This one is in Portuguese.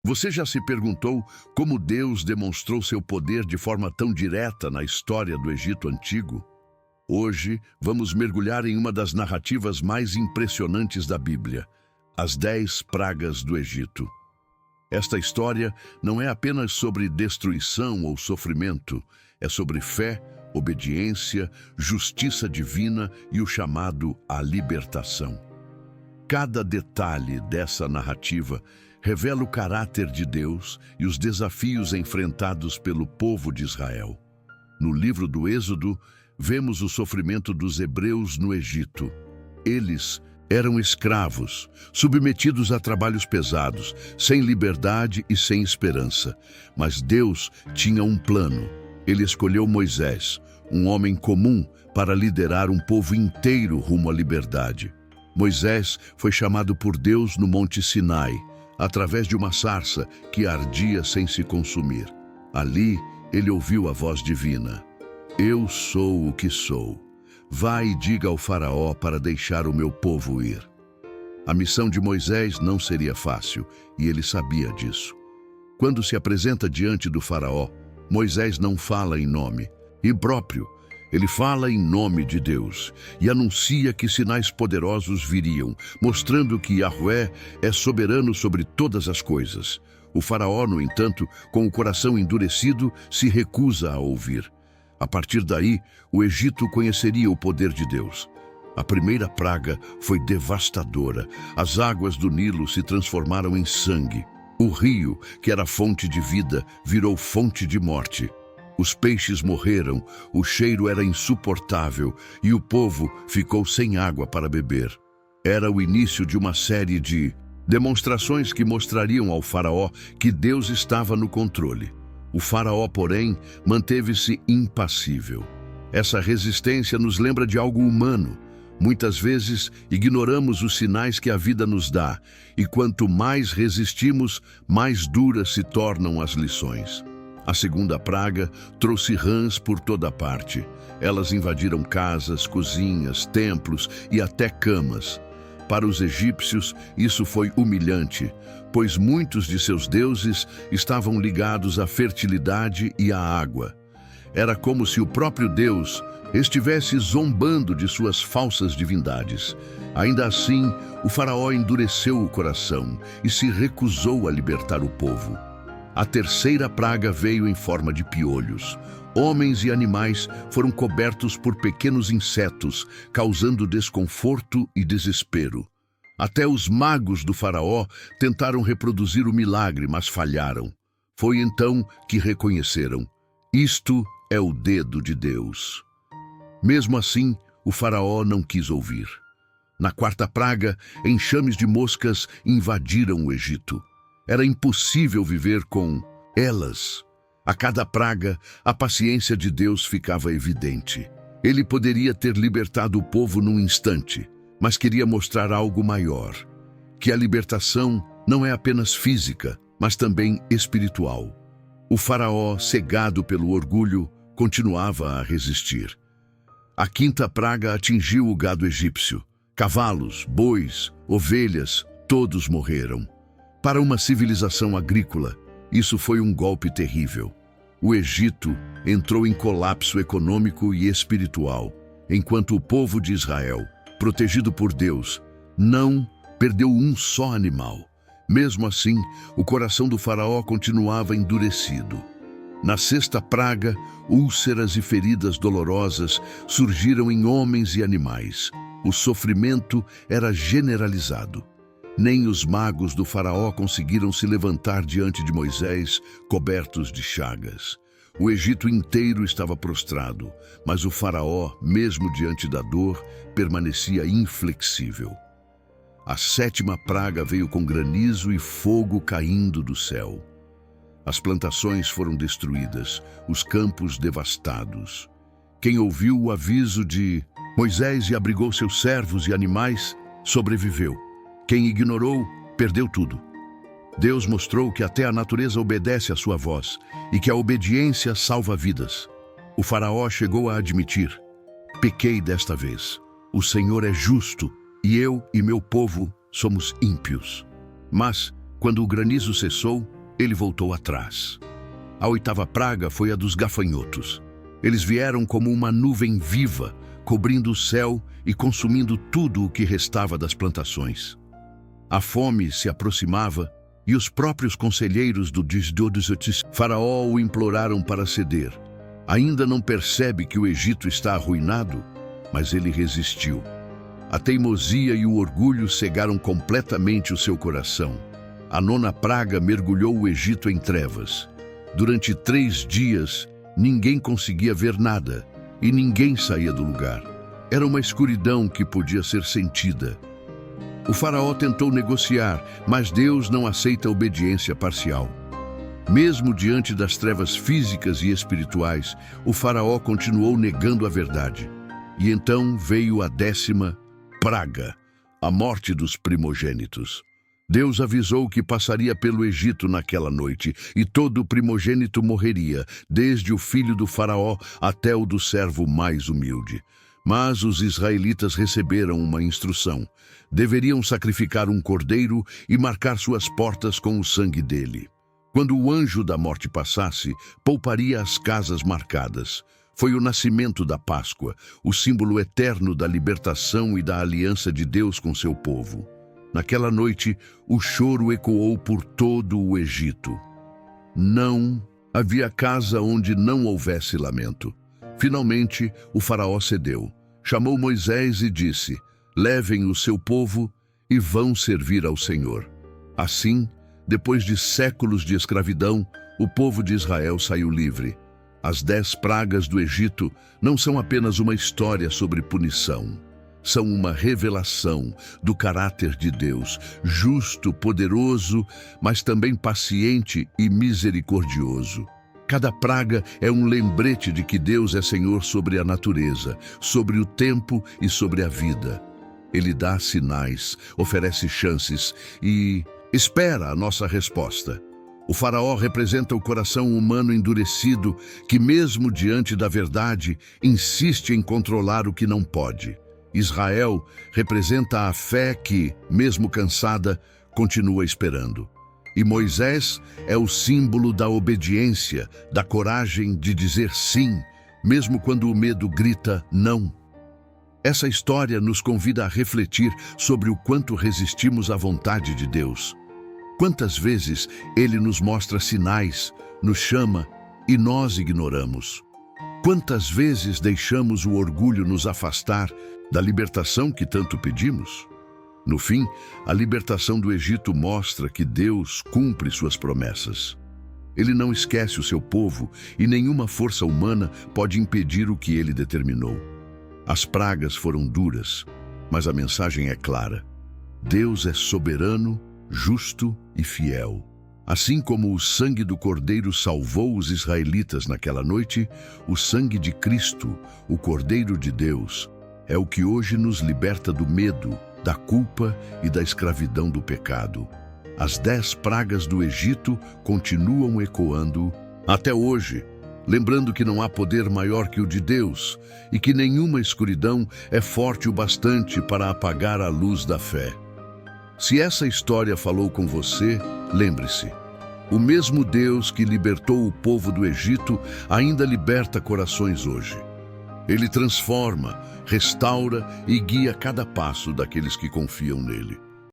Você já se perguntou como Deus demonstrou seu poder de forma tão direta na história do Egito Antigo? Hoje, vamos mergulhar em uma das narrativas mais impressionantes da Bíblia, as 10 pragas do Egito. Esta história não é apenas sobre destruição ou sofrimento, é sobre fé, obediência, justiça divina e o chamado à libertação. Cada detalhe dessa narrativa revela o caráter de Deus e os desafios enfrentados pelo povo de Israel. No livro do Êxodo, vemos o sofrimento dos hebreus no Egito. Eles eram escravos, submetidos a trabalhos pesados, sem liberdade e sem esperança. Mas Deus tinha um plano. Ele escolheu Moisés, um homem comum, para liderar um povo inteiro rumo à liberdade. Moisés foi chamado por Deus no Monte Sinai, através de uma sarça que ardia sem se consumir. Ali, ele ouviu a voz divina: "Eu sou o que sou. Vá e diga ao faraó para deixar o meu povo ir." A missão de Moisés não seria fácil, e ele sabia disso. Quando se apresenta diante do faraó, Moisés não fala em nome próprio. Ele fala em nome de Deus e anuncia que sinais poderosos viriam, mostrando que Yahvé é soberano sobre todas as coisas. O faraó, no entanto, com o coração endurecido, se recusa a ouvir. A partir daí, o Egito conheceria o poder de Deus. A primeira praga foi devastadora. As águas do Nilo se transformaram em sangue. O rio, que era fonte de vida, virou fonte de morte. Os peixes morreram, o cheiro era insuportável e o povo ficou sem água para beber. Era o início de uma série de demonstrações que mostrariam ao faraó que Deus estava no controle. O faraó, porém, manteve-se impassível. Essa resistência nos lembra de algo humano. Muitas vezes ignoramos os sinais que a vida nos dá, e quanto mais resistimos, mais duras se tornam as lições. A segunda praga trouxe rãs por toda parte. Elas invadiram casas, cozinhas, templos e até camas. Para os egípcios, isso foi humilhante, pois muitos de seus deuses estavam ligados à fertilidade e à água. Era como se o próprio Deus estivesse zombando de suas falsas divindades. Ainda assim, o faraó endureceu o coração e se recusou a libertar o povo. A terceira praga veio em forma de piolhos. Homens e animais foram cobertos por pequenos insetos, causando desconforto e desespero. Até os magos do faraó tentaram reproduzir o milagre, mas falharam. Foi então que reconheceram: isto é o dedo de Deus. Mesmo assim, o faraó não quis ouvir. Na quarta praga, enxames de moscas invadiram o Egito. Era impossível viver com elas. A cada praga, a paciência de Deus ficava evidente. Ele poderia ter libertado o povo num instante, mas queria mostrar algo maior: que a libertação não é apenas física, mas também espiritual. O faraó, cegado pelo orgulho, continuava a resistir. A quinta praga atingiu o gado egípcio. Cavalos, bois, ovelhas, todos morreram. Para uma civilização agrícola, isso foi um golpe terrível. O Egito entrou em colapso econômico e espiritual, enquanto o povo de Israel, protegido por Deus, não perdeu um só animal. Mesmo assim, o coração do faraó continuava endurecido. Na sexta praga, úlceras e feridas dolorosas surgiram em homens e animais. O sofrimento era generalizado. Nem os magos do faraó conseguiram se levantar diante de Moisés, cobertos de chagas. O Egito inteiro estava prostrado, mas o faraó, mesmo diante da dor, permanecia inflexível. A sétima praga veio com granizo e fogo caindo do céu. As plantações foram destruídas, os campos devastados. Quem ouviu o aviso de Moisés e abrigou seus servos e animais, sobreviveu. Quem ignorou, perdeu tudo. Deus mostrou que até a natureza obedece à sua voz e que a obediência salva vidas. O faraó chegou a admitir: pequei desta vez. O Senhor é justo e eu e meu povo somos ímpios. Mas, quando o granizo cessou, ele voltou atrás. A oitava praga foi a dos gafanhotos. Eles vieram como uma nuvem viva, cobrindo o céu e consumindo tudo o que restava das plantações. A fome se aproximava e os próprios conselheiros do Faraó o imploraram para ceder. Ainda não percebe que o Egito está arruinado, mas ele resistiu. A teimosia e o orgulho cegaram completamente o seu coração. A nona praga mergulhou o Egito em trevas. Durante 3 dias, ninguém conseguia ver nada e ninguém saía do lugar. Era uma escuridão que podia ser sentida. O faraó tentou negociar, mas Deus não aceita obediência parcial. Mesmo diante das trevas físicas e espirituais, o faraó continuou negando a verdade. E então veio a 10ª praga, a morte dos primogênitos. Deus avisou que passaria pelo Egito naquela noite, e todo primogênito morreria, desde o filho do faraó até o do servo mais humilde. Mas os israelitas receberam uma instrução. Deveriam sacrificar um cordeiro e marcar suas portas com o sangue dele. Quando o anjo da morte passasse, pouparia as casas marcadas. Foi o nascimento da Páscoa, o símbolo eterno da libertação e da aliança de Deus com seu povo. Naquela noite, o choro ecoou por todo o Egito. Não havia casa onde não houvesse lamento. Finalmente, o faraó cedeu. Chamou Moisés e disse: levem o seu povo e vão servir ao Senhor. Assim, depois de séculos de escravidão, o povo de Israel saiu livre. As 10 pragas do Egito não são apenas uma história sobre punição. São uma revelação do caráter de Deus, justo, poderoso, mas também paciente e misericordioso. Cada praga é um lembrete de que Deus é Senhor sobre a natureza, sobre o tempo e sobre a vida. Ele dá sinais, oferece chances e espera a nossa resposta. O faraó representa o coração humano endurecido que, mesmo diante da verdade, insiste em controlar o que não pode. Israel representa a fé que, mesmo cansada, continua esperando. E Moisés é o símbolo da obediência, da coragem de dizer sim, mesmo quando o medo grita não. Essa história nos convida a refletir sobre o quanto resistimos à vontade de Deus. Quantas vezes Ele nos mostra sinais, nos chama e nós ignoramos. Quantas vezes deixamos o orgulho nos afastar da libertação que tanto pedimos? No fim, a libertação do Egito mostra que Deus cumpre suas promessas. Ele não esquece o seu povo e nenhuma força humana pode impedir o que ele determinou. As pragas foram duras, mas a mensagem é clara. Deus é soberano, justo e fiel. Assim como o sangue do Cordeiro salvou os israelitas naquela noite, o sangue de Cristo, o Cordeiro de Deus, é o que hoje nos liberta do medo, da culpa e da escravidão do pecado. As 10 pragas do Egito continuam ecoando até hoje, lembrando que não há poder maior que o de Deus e que nenhuma escuridão é forte o bastante para apagar a luz da fé. Se essa história falou com você, lembre-se, o mesmo Deus que libertou o povo do Egito ainda liberta corações hoje. Ele transforma, restaura e guia cada passo daqueles que confiam nele.